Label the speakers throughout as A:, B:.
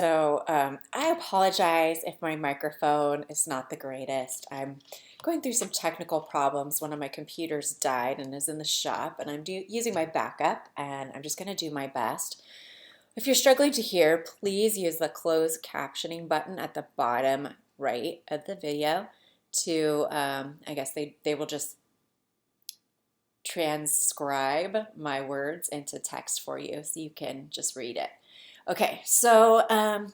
A: I apologize if my microphone is not the greatest. I'm going through some technical problems. One of my computers died and is in the shop, and I'm using my backup, and I'm just going to do my best. If you're struggling to hear, please use the closed captioning button at the bottom right of the video to, I guess they will just transcribe my words into text for you so you can just read it. Okay, I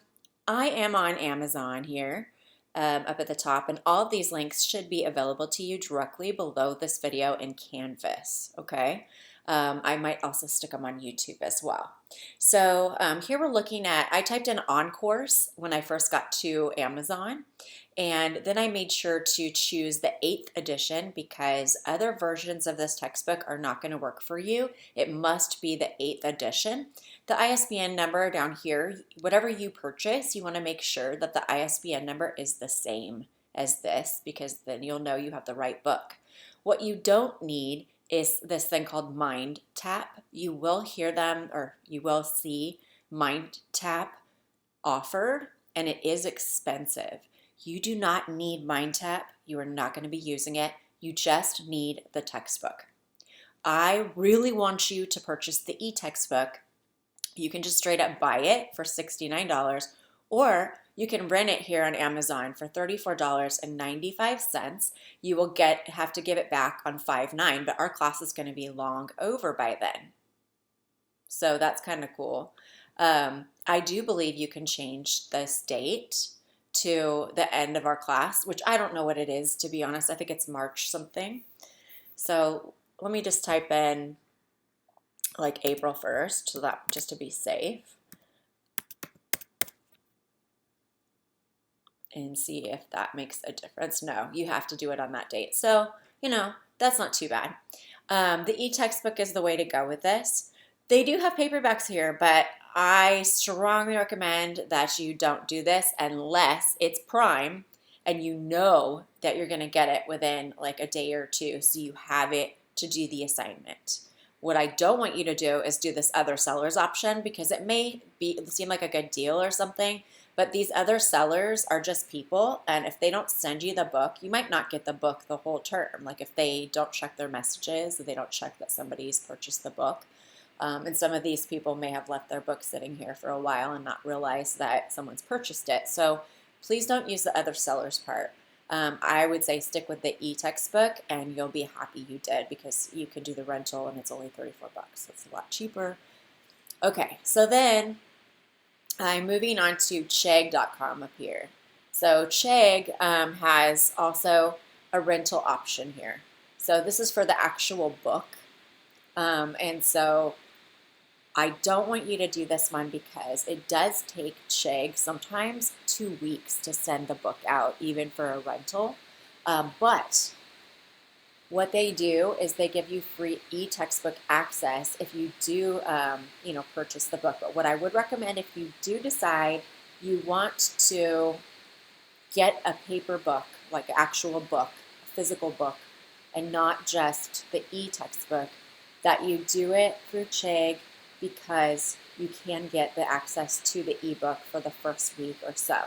A: am on Amazon here up at the top, and all of these links should be available to you directly below this video in Canvas, okay? I might also stick them on YouTube as well. Here we're looking at, I typed in on course when I first got to Amazon, and then I made sure to choose the 8th edition because other versions of this textbook are not going to work for you. It must be the 8th edition. The ISBN number down here, whatever you purchase, you want to make sure that the ISBN number is the same as this because then you'll know you have the right book. What you don't need is this thing called Mind Tap. You will hear them or you will see Mind Tap offered, and it is expensive. You do not need Mind Tap. You are not going to be using it. You just need the textbook. I really want you to purchase the e-textbook. You can just straight up buy it for $69, or you can rent it here on Amazon for $34.95. You will have to give it back on 5/9, but our class is going to be long over by then. So that's kind of cool. I do believe you can change this date to the end of our class, which I don't know what it is, to be honest. I think it's March something. So let me just type in like April 1st, so that just to be safe, and see if that makes a difference. No, you have to do it on that date. So, that's not too bad. The e-textbook is the way to go with this. They do have paperbacks here, but I strongly recommend that you don't do this unless it's Prime and you know that you're going to get it within like a day or two, so you have it to do the assignment. What I don't want you to do is do this other sellers option because it may seem like a good deal or something, but these other sellers are just people, and if they don't send you the book, you might not get the book the whole term. Like if they don't check their messages, they don't check that somebody's purchased the book. And some of these people may have left their book sitting here for a while and not realize that someone's purchased it. So please don't use the other sellers part. I would say stick with the e-textbook and you'll be happy you did because you can do the rental and it's only 34 bucks. It's a lot cheaper. Okay, so then I'm moving on to Chegg.com up here. So Chegg has also a rental option here. So this is for the actual book. And so I don't want you to do this one because it does take Chegg sometimes 2 weeks to send the book out, even for a rental. But what they do is they give you free e-textbook access if you do, purchase the book. But what I would recommend if you do decide you want to get a paper book, like an actual book, a physical book, and not just the e-textbook, that you do it through Chegg because you can get the access to the ebook for the first week or so.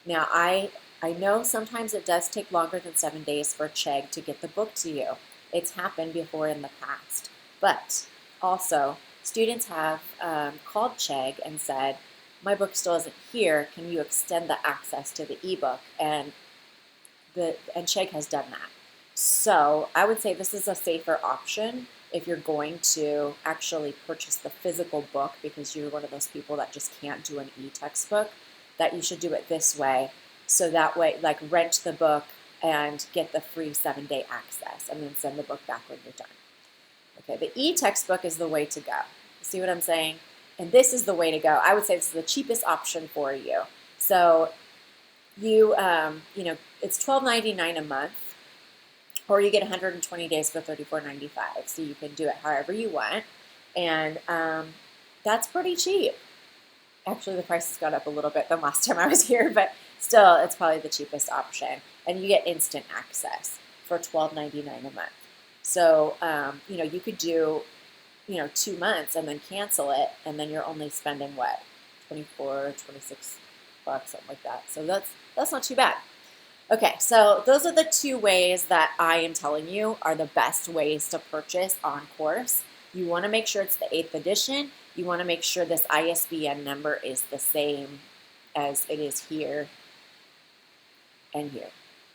A: Now, I know sometimes it does take longer than 7 days for Chegg to get the book to you. It's happened before in the past. But also, students have called Chegg and said, my book still isn't here. Can you extend the access to the ebook? And Chegg has done that. So I would say this is a safer option if you're going to actually purchase the physical book because you're one of those people that just can't do an e-textbook, that you should do it this way. So that way, like rent the book and get the free 7-day access and then send the book back when you're done. Okay, the e-textbook is the way to go. See what I'm saying? And this is the way to go. I would say this is the cheapest option for you. So it's $12.99 a month. Or you get 120 days for $34.95, so you can do it however you want, and that's pretty cheap. Actually, the price has gone up a little bit than last time I was here, but still, it's probably the cheapest option, and you get instant access for $12.99 a month. So, you could do, 2 months and then cancel it, and then you're only spending what? 24, 26 bucks, something like that. So that's not too bad. Okay, so those are the two ways that I am telling you are the best ways to purchase on course. You want to make sure it's the 8th edition. You want to make sure this ISBN number is the same as it is here and here.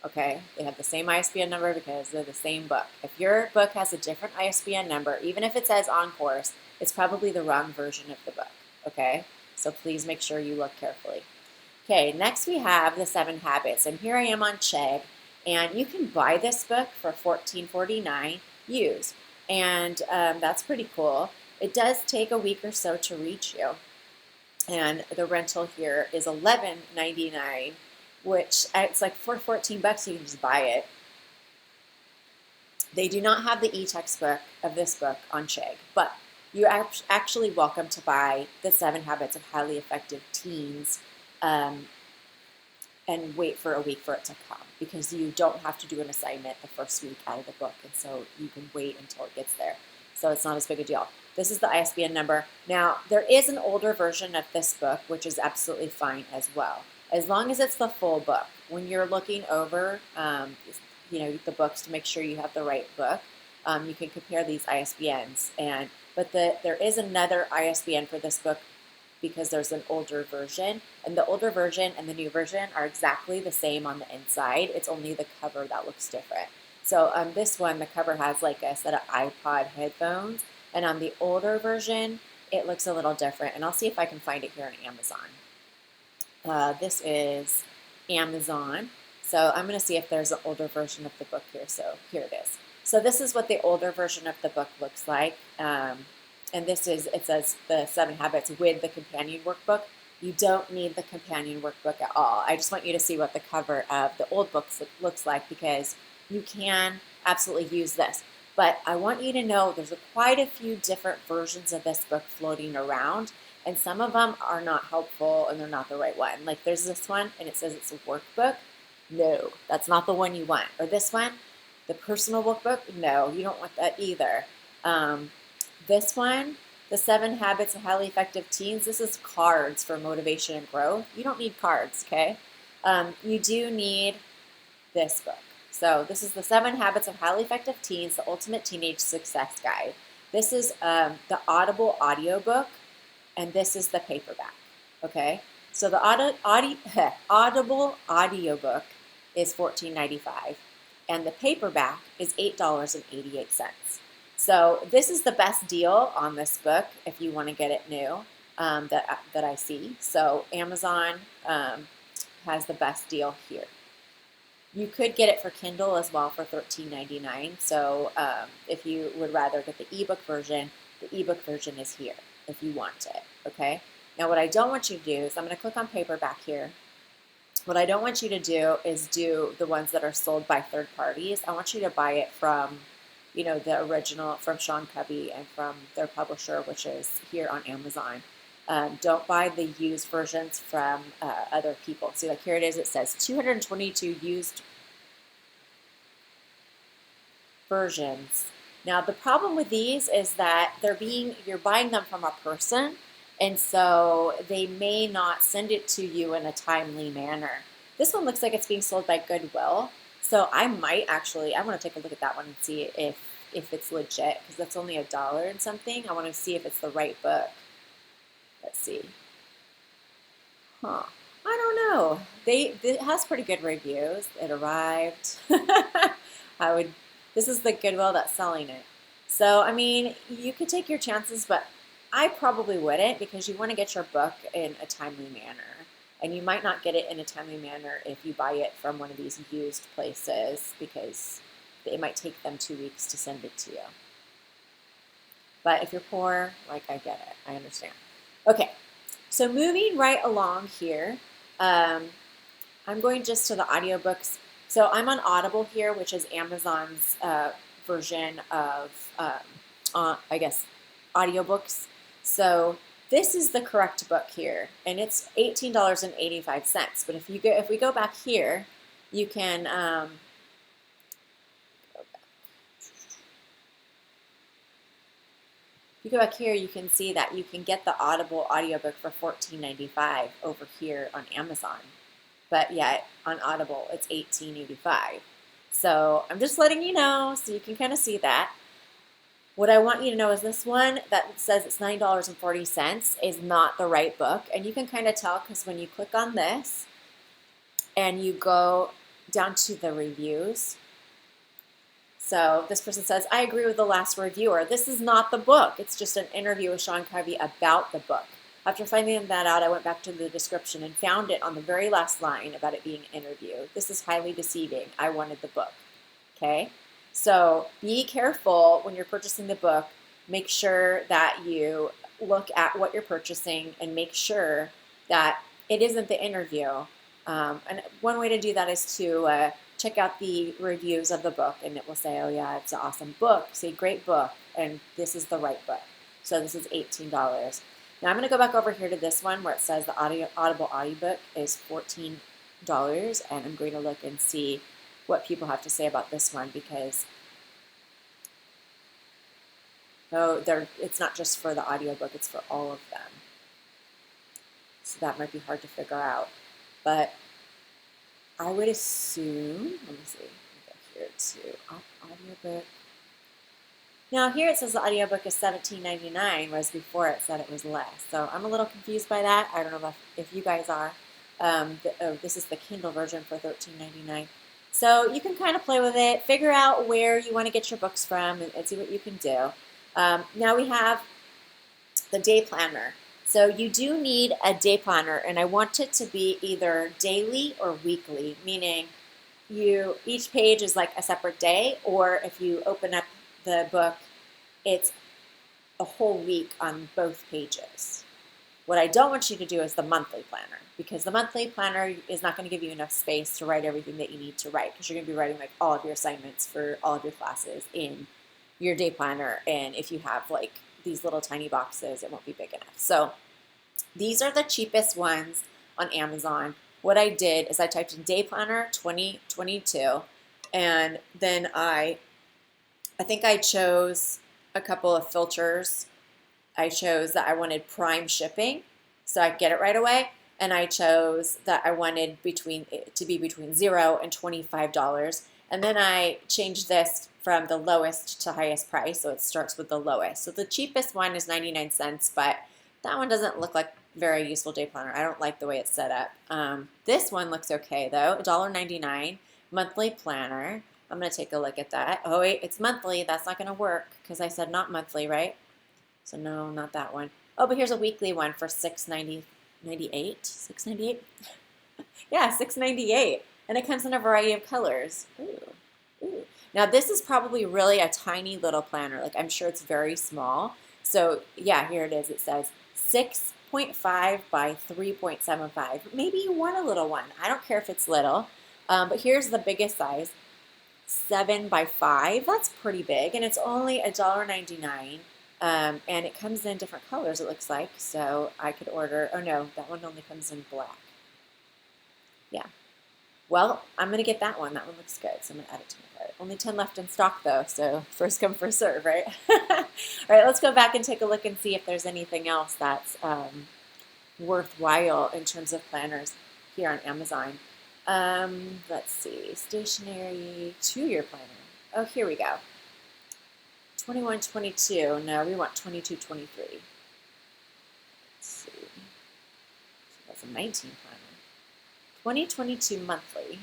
A: Okay, they have the same ISBN number because they're the same book. If your book has a different ISBN number, even if it says on course, it's probably the wrong version of the book. Okay, so please make sure you look carefully. Okay, next we have the 7 Habits, and here I am on Chegg, and you can buy this book for $14.49 used, and that's pretty cool. It does take a week or so to reach you, and the rental here is $11.99, which it's like for 14 bucks you can just buy it. They do not have the e-textbook of this book on Chegg, but you're actually welcome to buy the 7 Habits of Highly Effective Teens and wait for a week for it to come, because you don't have to do an assignment the first week out of the book, and so you can wait until it gets there. So it's not as big a deal. This is the ISBN number. Now, there is an older version of this book, which is absolutely fine as well, as long as it's the full book. When you're looking over the books to make sure you have the right book, you can compare these ISBNs. But there is another ISBN for this book, because there's an older version, and the older version and the new version are exactly the same on the inside. It's only the cover that looks different. So on this one, the cover has like a set of iPod headphones, and on the older version, it looks a little different. And I'll see if I can find it here on Amazon. This is Amazon. So I'm going to see if there's an older version of the book here. So here it is. So this is what the older version of the book looks like. And it says the 7 Habits with the companion workbook. You don't need the companion workbook at all. I just want you to see what the cover of the old book looks like, because you can absolutely use this. But I want you to know there's quite a few different versions of this book floating around, and some of them are not helpful and they're not the right one. Like there's this one and it says it's a workbook. No, that's not the one you want. Or this one, the personal workbook. No, you don't want that either. This one, the 7 Habits of Highly Effective Teens, this is cards for motivation and growth. You don't need cards, okay? You do need this book. So this is the 7 Habits of Highly Effective Teens, the Ultimate Teenage Success Guide. This is the Audible audiobook, and this is the paperback, okay? So the Audible audiobook is $14.95, and the paperback is $8.88. So this is the best deal on this book if you want to get it new that I see. So Amazon has the best deal here. You could get it for Kindle as well for $13.99. So if you would rather get the ebook version is here if you want it, okay? Now what I don't want you to do is, I'm going to click on paperback here. What I don't want you to do is do the ones that are sold by third parties. I want you to buy it from the original, from Sean Covey and from their publisher, which is here on Amazon. Don't buy the used versions from other people. See, like here it is, it says 222 used versions. Now, the problem with these is that you're buying them from a person, and so they may not send it to you in a timely manner. This one looks like it's being sold by Goodwill. So I want to take a look at that one and see if it's legit, because that's only $1 and something. I want to see if it's the right book. Let's see. I don't know. It has pretty good reviews. It arrived. This is the Goodwill that's selling it. So, I mean, you could take your chances, but I probably wouldn't, because you want to get your book in a timely manner. And you might not get it in a timely manner if you buy it from one of these used places, because it might take them 2 weeks to send it to you. But if you're poor, I get it. I understand. Okay, so moving right along here, I'm going just to the audiobooks. So I'm on Audible here, which is Amazon's version of, audiobooks. So this is the correct book here, and it's $18.85. But if we go back here, you can you go back here, you can see that you can get the Audible audiobook for $14.95 over here on Amazon. But yet on Audible, it's $18.85. So I'm just letting you know so you can kind of see that. What I want you to know is this one that says it's $9.40 is not the right book. And you can kind of tell because when you click on this and you go down to the reviews. So this person says, I agree with the last reviewer. This is not the book. It's just an interview with Sean Covey about the book. After finding that out, I went back to the description and found it on the very last line about it being an interview. This is highly deceiving. I wanted the book. Okay? So be careful when you're purchasing the book. Make sure that you look at what you're purchasing and make sure that it isn't the interview. And one way to do that is to check out the reviews of the book, and it will say, oh yeah, it's an awesome book. Say, great book, and this is the right book. So this is $18. Now I'm going to go back over here to this one where it says the Audible audiobook is $14, and I'm going to look and see what people have to say about this one because it's not just for the audiobook, it's for all of them. So that might be hard to figure out. But I would assume, let me see, go here to audiobook. Now here it says the audiobook is $17.99, whereas before it said it was less. So I'm a little confused by that. I don't know if you guys are. This is the Kindle version for $13.99. So you can kind of play with it, figure out where you want to get your books from, and see what you can do. Now we have the day planner. So you do need a day planner, and I want it to be either daily or weekly, meaning each page is like a separate day, or if you open up the book, it's a whole week on both pages. What I don't want you to do is the monthly planner, because the monthly planner is not going to give you enough space to write everything that you need to write, because you're going to be writing like all of your assignments for all of your classes in your day planner, and if you have like these little tiny boxes, it won't be big enough. So these are the cheapest ones on Amazon. What I did is I typed in day planner 2022, and then I think I chose a couple of filters. I chose that I wanted prime shipping, so I could get it right away, and I chose that I wanted to be between $0 and $25, and then I changed this from the lowest to highest price, so it starts with the lowest. So the cheapest one is 99 cents, but that one doesn't look like a very useful day planner. I don't like the way it's set up. This one looks okay though, $1.99, monthly planner. I'm going to take a look at that. Oh wait, it's monthly. That's not going to work because I said not monthly, right? So no, not that one. Oh, but here's a weekly one for $6.98. $6.98? Yeah, $6.98. And it comes in a variety of colors. Ooh, ooh. Now this is probably really a tiny little planner. Like I'm sure it's very small. So yeah, here it is. It says 6.5 by 3.75. Maybe you want a little one. I don't care if it's little. But here's the biggest size. 7 by 5. That's pretty big, and it's only $1.99. And it comes in different colors, it looks like. So I could order. Oh no, that one only comes in black. Yeah. Well, I'm gonna get that one. That one looks good, so I'm gonna add it to my cart. Only 10 left in stock though, so first come, first serve, right? All right, let's go back and take a look and see if there's anything else that's worthwhile in terms of planners here on Amazon. Let's see, stationery 2-year planner. Oh, here we go. 21-22. No, we want 22-23. Let's see. 2019 planner. 2022 monthly. Okay,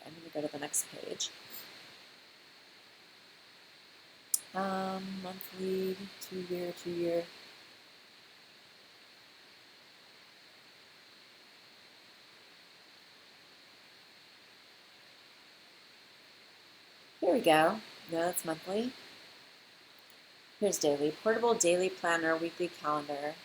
A: I'm going to go to the next page. Monthly, 2-year. Here we go. No, that's monthly. Here's daily. Portable daily planner, weekly calendar.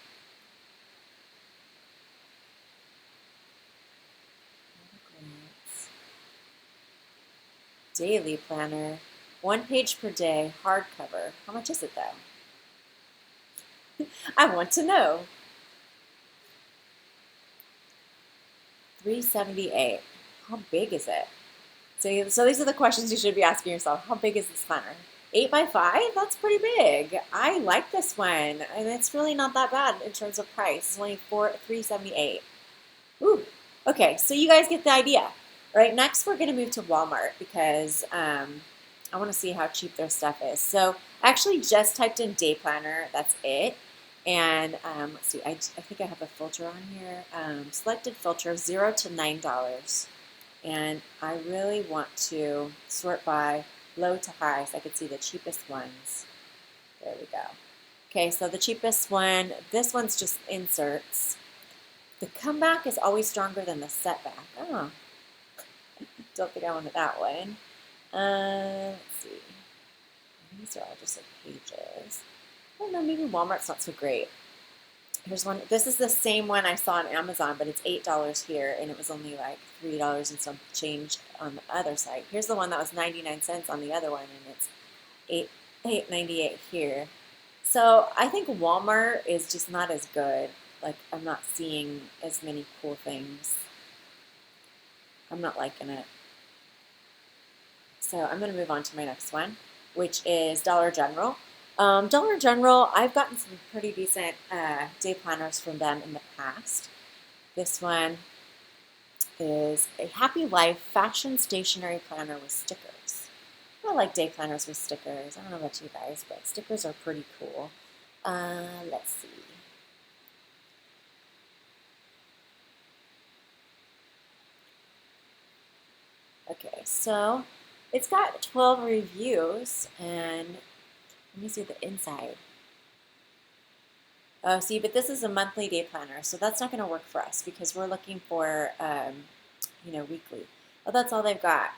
A: Daily planner. 1 page per day, hardcover. How much is it though? I want to know. $3.78. How big is it? So these are the questions you should be asking yourself. How big is this planner? 8 by 5? That's pretty big. I like this one, and it's really not that bad in terms of price. It's only $3.78. Ooh. Okay, so you guys get the idea. All right, next we're going to move to Walmart because I want to see how cheap their stuff is. So I actually just typed in day planner. That's it. And let's see, I think I have a filter on here. Selected filter, $0 to $9. And I really want to sort by low to high so I could see the cheapest ones. There we go. Okay, so the cheapest one, this one's just inserts. The comeback is always stronger than the setback. Oh, don't think I wanted that one. Let's see. These are all just like pages. I don't know, maybe Walmart's not so great. Here's one. This is the same one I saw on Amazon, but it's $8 here, and it was only like $3 and some change on the other side. Here's the one that was 99 cents on the other one, and it's $8.98 here. So I think Walmart is just not as good. Like, I'm not seeing as many cool things. I'm not liking it. So I'm going to move on to my next one, which is Dollar General. Dollar General, I've gotten some pretty decent day planners from them in the past. This one is a Happy Life fashion stationery planner with stickers. I like day planners with stickers. I don't know about you guys, but stickers are pretty cool. Let's see. Okay, so it's got 12 reviews, and let me see the inside. Oh, see, but this is a monthly day planner, so that's not going to work for us because we're looking for, weekly. Oh, that's all they've got.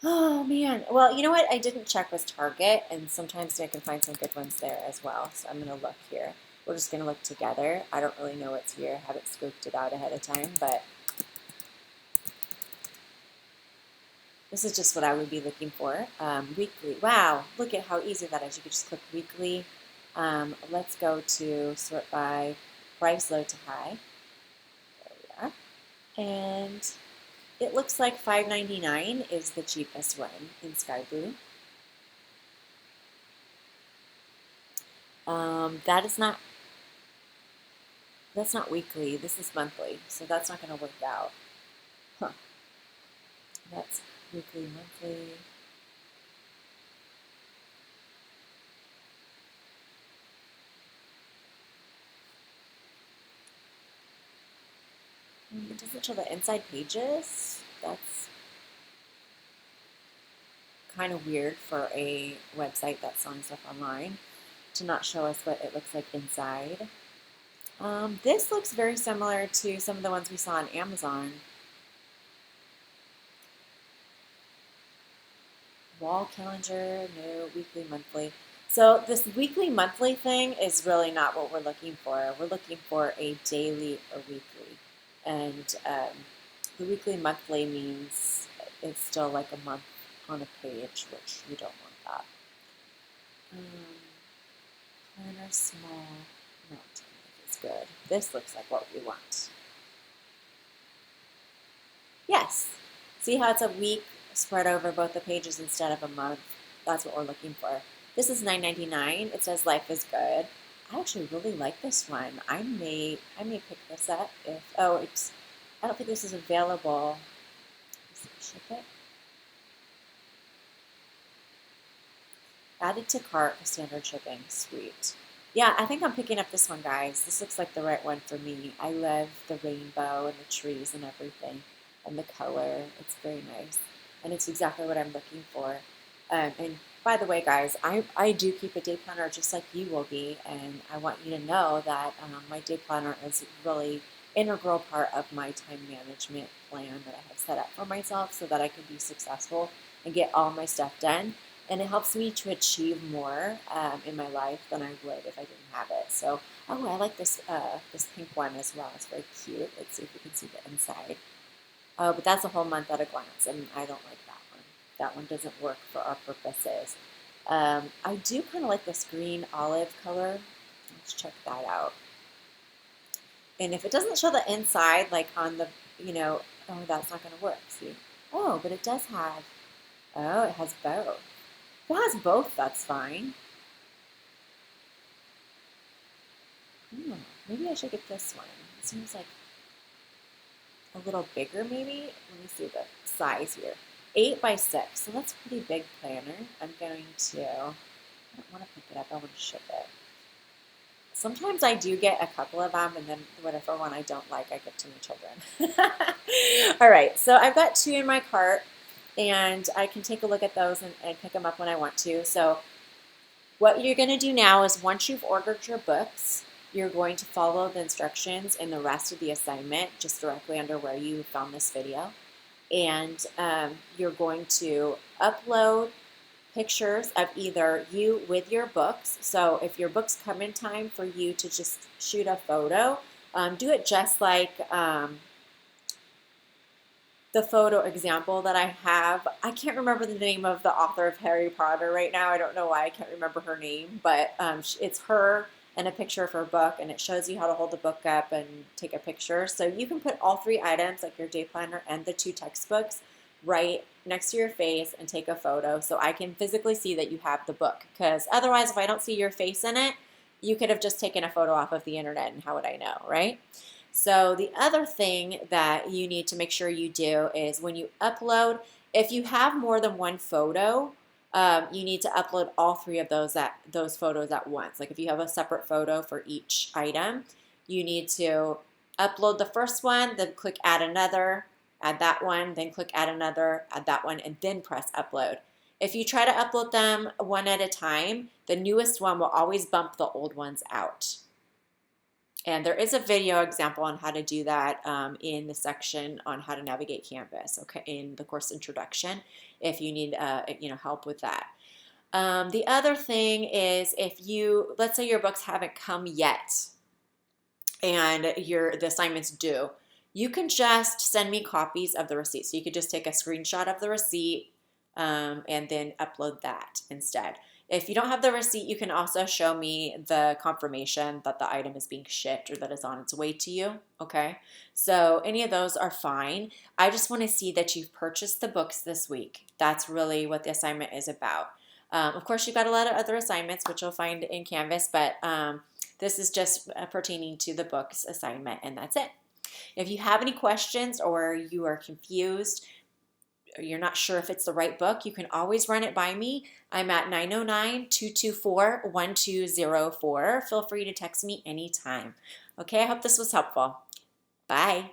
A: Oh, man. Well, you know what? I didn't check was Target, and sometimes I can find some good ones there as well, so I'm going to look here. We're just going to look together. I don't really know what's here. I haven't scoped it out ahead of time, but this is just what I would be looking for. Weekly. Wow, look at how easy that is. You could just click weekly. Let's go to sort by price low to high. There we are. And it looks like $5.99 is the cheapest one in sky blue. That's not weekly. This is monthly, so that's not going to work out. Huh. That's weekly, monthly. It doesn't show the inside pages. That's kind of weird for a website that's selling stuff online to not show us what it looks like inside. This looks very similar to some of the ones we saw on Amazon. Wall calendar, no, weekly, monthly. So this weekly, monthly thing is really not what we're looking for. We're looking for a daily or weekly. And the weekly, monthly means it's still like a month on a page, which we don't want that. Planner small, no, it's good. This looks like what we want. Yes. See how it's a week spread over both the pages instead of a month? That's what we're looking for. This is $9.99. It says life is good. I actually really like this one. I may pick this up if I don't think this is available. Let's ship it. Added to cart for standard shipping. Sweet. Yeah, I think I'm picking up this one, guys. This looks like the right one for me. I love the rainbow and the trees and everything and the color. It's very nice. And it's exactly what I'm looking for. And by the way, guys, I do keep a day planner just like you will be. And I want you to know that my day planner is a really integral part of my time management plan that I have set up for myself so that I can be successful and get all my stuff done. And it helps me to achieve more in my life than I would if I didn't have it. So, oh, I like this this pink one as well. It's very cute. Let's see if we can see the inside. Oh, but that's a whole month at a glance, and I don't like that one. That one doesn't work for our purposes. I do kind of like this green olive color. Let's check that out. And if it doesn't show the inside, like on the, oh, that's not going to work. See? Oh, but it does have, oh, it has both. If it has both, that's fine. Maybe I should get this one. It seems like a little bigger, maybe. Let me see the size here. 8 by 6. So that's a pretty big planner. I'm going to, I don't want to pick it up. I want to ship it. Sometimes I do get a couple of them, and then whatever one I don't like, I give to my children. All right, so I've got 2 in my cart, and I can take a look at those and pick them up when I want to. So what you're going to do now is once you've ordered your books, you're going to follow the instructions in the rest of the assignment, just directly under where you found this video. And you're going to upload pictures of either you with your books. So if your books come in time for you to just shoot a photo, do it just like the photo example that I have. I can't remember the name of the author of Harry Potter right now. I don't know why I can't remember her name, but it's her and a picture of her book, and it shows you how to hold the book up and take a picture. So you can put all 3 items, like your day planner and the 2 textbooks, right next to your face and take a photo so I can physically see that you have the book. Because otherwise, if I don't see your face in it, you could have just taken a photo off of the internet, and how would I know, right? So the other thing that you need to make sure you do is when you upload, if you have more than one photo, you need to upload all 3 of those photos at once. Like if you have a separate photo for each item, you need to upload the first one, then click add another, add that one, then click add another, add that one, and then press upload. If you try to upload them one at a time, the newest one will always bump the old ones out. And there is a video example on how to do that in the section on how to navigate Canvas, okay, in the course introduction, if you need help with that. The other thing is let's say your books haven't come yet and the assignment's due, you can just send me copies of the receipt. So you could just take a screenshot of the receipt and then upload that instead. If you don't have the receipt, you can also show me the confirmation that the item is being shipped or that it's on its way to you, okay? So any of those are fine. I just want to see that you've purchased the books this week. That's really what the assignment is about. Of course, you've got a lot of other assignments, which you'll find in Canvas, but this is just pertaining to the books assignment, and that's it. If you have any questions or you are confused, you're not sure if it's the right book, you can always run it by me. I'm at 909-224-1204. Feel free to text me anytime. Okay, I hope this was helpful. Bye.